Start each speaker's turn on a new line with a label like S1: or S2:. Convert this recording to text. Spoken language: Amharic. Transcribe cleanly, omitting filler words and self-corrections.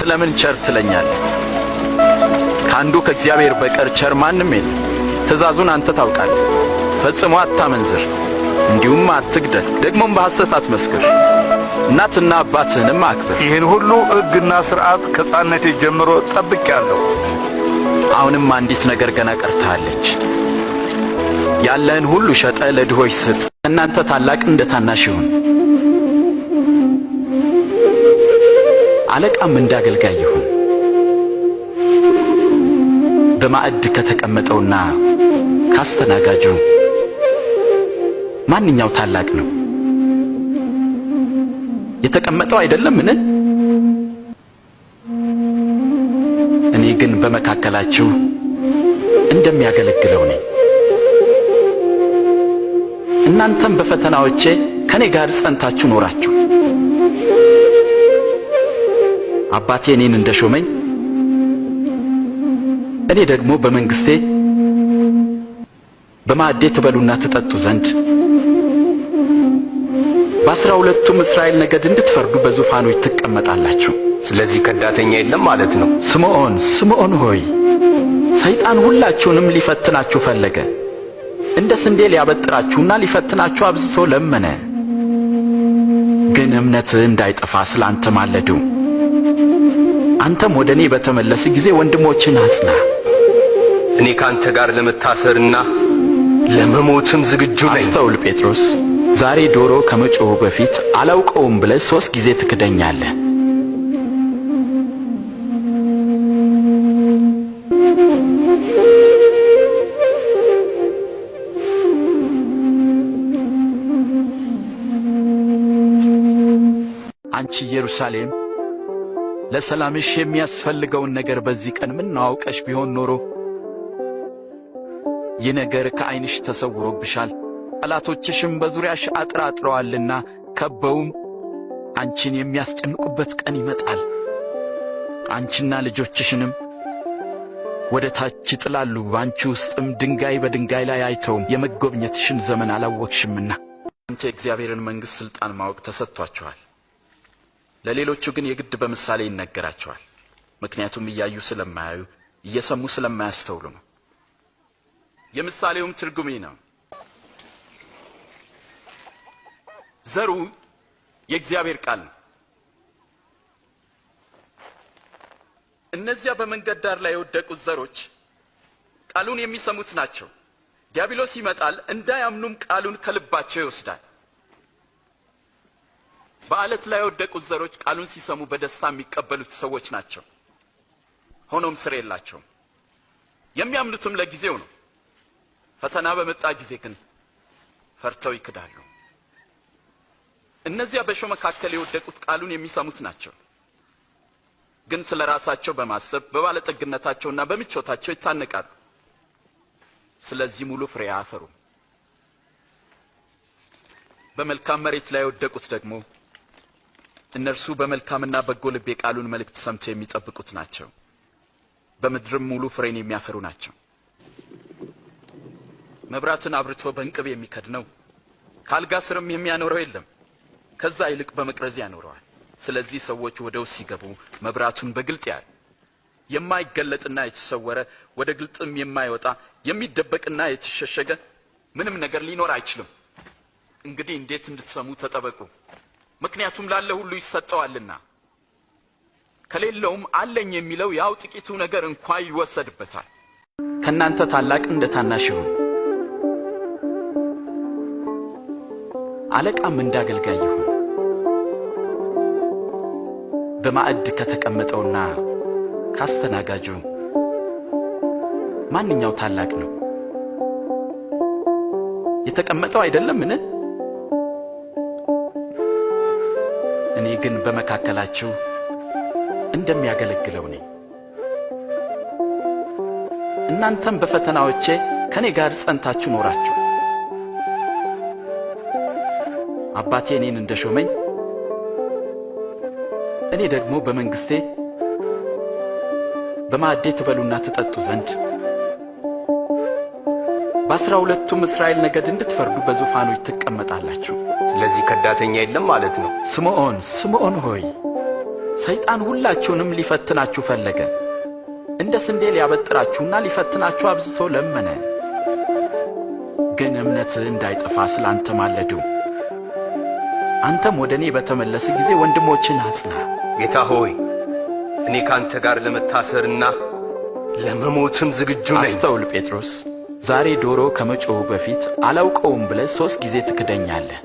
S1: ስለምን ቸር ትለኛለህ? ካንዱ ከእግዚአብሔር በቀር ቸር ማንም የለም። ትእዛዙን አንተ ታውቃለህ። ፈጽሞ አታመንዝር፣ እንዲሁም አትግደል፣ ደግሞም በሐሰት አትመስክር፣ እናትና አባትህንም አክብር።
S2: ይህን ሁሉ ሕግና ሥርዓት ከሕፃንነቴ ጀምሮ ጠብቄአለሁ።
S1: አሁንም አንዲት ነገር ገና ቀርታለች። ያለህን ሁሉ ሸጠህ ለድሆች ስጥ። እናንተ ታላቅ እንደ ታናሽ ይሁን፣ አለቃም እንደ አገልጋይ ይሁን። በማዕድ ከተቀመጠውና ካስተናጋጁ ማንኛው ታላቅ ነው? የተቀመጠው አይደለምን? እኔ ግን በመካከላችሁ እንደሚያገለግለው ነኝ። እናንተም በፈተናዎቼ ከኔ ጋር ጸንታችሁ ኖራችሁ። አባቴ እኔን እንደሾመኝ እኔ ደግሞ በመንግስቴ በማዕዴ ትበሉና ትጠጡ ዘንድ በ12ቱም እስራኤል ነገድ እንድትፈርዱ በዙፋኖች ትቀመጣላችሁ።
S3: ስለዚህ ከዳተኛ የለም ማለት ነው።
S1: ስምዖን ሆይ ሰይጣን ሁላችሁንም ሊፈትናችሁ ፈለገ፣ እንደ ስንዴ ሊያበጥራችሁና ሊፈትናችሁ አብዝቶ ለመነ። ግን እምነትህ እንዳይጠፋ ስላንተ ማለዱ። አንተም ወደ እኔ በተመለስ ጊዜ ወንድሞችን አጽና።
S3: እኔ ካንተ ጋር ለመታሰርና ለመሞትም ዝግጁ ነኝ።
S1: አስተውል ጴጥሮስ፣ ዛሬ ዶሮ ከመጮሁ በፊት አላውቀውም ብለህ 3 ጊዜ ትክደኛለህ። አንቺ ኢየሩሳሌም ለሰላምሽ የሚያስፈልገውን ነገር በዚህ ቀን ምን አውቀሽ ቢሆን ኖሮ! ይህ ነገር ከዓይንሽ ተሰውሮብሻል። ጠላቶችሽም በዙሪያሽ አጥራጥረዋልና ከበውም አንቺን የሚያስጨንቁበት ቀን ይመጣል። አንቺና ልጆችሽንም ወደ ታች ይጥላሉ፣ በአንቺ ውስጥም ድንጋይ በድንጋይ ላይ አይተውም። የመጎብኘትሽን ዘመን አላወቅሽምና። አንተ የእግዚአብሔርን መንግሥት ሥልጣን ማወቅ ተሰጥቷቸዋል። ለሌሎቹ ግን የግድ በምሳሌ ይነገራቸዋል። ምክንያቱም እያዩ ስለማያዩ እየሰሙ ስለማያስተውሉ ነው። የምሳሌውም ትርጉም ነው። ዘሩ የእግዚአብሔር ቃል ነው። እነዚያ በመንገድ ዳር ላይ የወደቁት ዘሮች ቃሉን የሚሰሙት ናቸው። ዲያብሎስ ይመጣል፣ እንዳያምኑም ቃሉን ከልባቸው ይወስዳል። በዓለት ላይ የወደቁት ዘሮች ቃሉን ሲሰሙ በደስታ የሚቀበሉት ሰዎች ናቸው። ሆኖም ስር የላቸውም። የሚያምኑትም ለጊዜው ነው። ፈተና በመጣ ጊዜ ግን ፈርተው ይክዳሉ። እነዚያ በእሾህ መካከል የወደቁት ቃሉን የሚሰሙት ናቸው፣ ግን ስለ ራሳቸው በማሰብ በባለጠግነታቸውና በምቾታቸው ይታነቃሉ። ስለዚህ ሙሉ ፍሬ አያፈሩም። በመልካም መሬት ላይ የወደቁት ደግሞ እነርሱ በመልካምና በጎ ልብ የቃሉን መልእክት ሰምተው የሚጠብቁት ናቸው። በምድርም ሙሉ ፍሬን የሚያፈሩ ናቸው። መብራትን አብርቶ በእንቅብ የሚከድነው ከአልጋ ስርም የሚያኖረው የለም፣ ከዛ ይልቅ በመቅረዝ ያኖረዋል። ስለዚህ ሰዎች ወደ ውስጥ ሲገቡ መብራቱን በግልጥ ያያል። የማይገለጥና የተሰወረ ወደ ግልጥም የማይወጣ የሚደበቅና የተሸሸገ ምንም ነገር ሊኖር አይችልም። እንግዲህ እንዴት እንድትሰሙ ተጠበቁ፣ ምክንያቱም ላለ ሁሉ ይሰጠዋልና፣ ከሌለውም አለኝ የሚለው ያው ጥቂቱ ነገር እንኳን ይወሰድበታል። ከእናንተ ታላቅ እንደ ታናሽ ይሁን፣ አለቃም እንደ አገልጋይ ይሁን። በማዕድ ከተቀመጠውና ካስተናጋጁ ማንኛው ታላቅ ነው? የተቀመጠው አይደለምን? እኔ ግን በመካከላችሁ እንደሚያገለግለው ነኝ። እናንተም በፈተናዎቼ ከኔ ጋር ጸንታችሁ ኖራችሁ። አባቴ እኔን እንደሾመኝ እኔ ደግሞ በመንግስቴ በማዕዴ ትበሉና ትጠጡ ዘንድ በ12ቱም እስራኤል ነገድ እንድትፈርዱ በዙፋኖች ትቀመጣላችሁ።
S3: ስለዚህ ከዳተኛ የለም ማለት ነው።
S1: ስምዖን ሆይ ሰይጣን ሁላችሁንም ሊፈትናችሁ ፈለገ። እንደ ስንዴ ሊያበጥራችሁና ሊፈትናችሁ አብዝቶ ለመነ። ግን እምነትህ እንዳይጠፋ ስላንተ ማለዱ። አንተም ወደ እኔ በተመለስ ጊዜ ወንድሞችን አጽና።
S3: ጌታ ሆይ እኔ ካንተ ጋር ለመታሰርና ለመሞትም ዝግጁ ነኝ።
S1: አስተውል ጴጥሮስ፣ ዛሬ ዶሮ ከመጮሁ በፊት አላውቀውም ብለህ 3 ጊዜ ትክደኛለህ።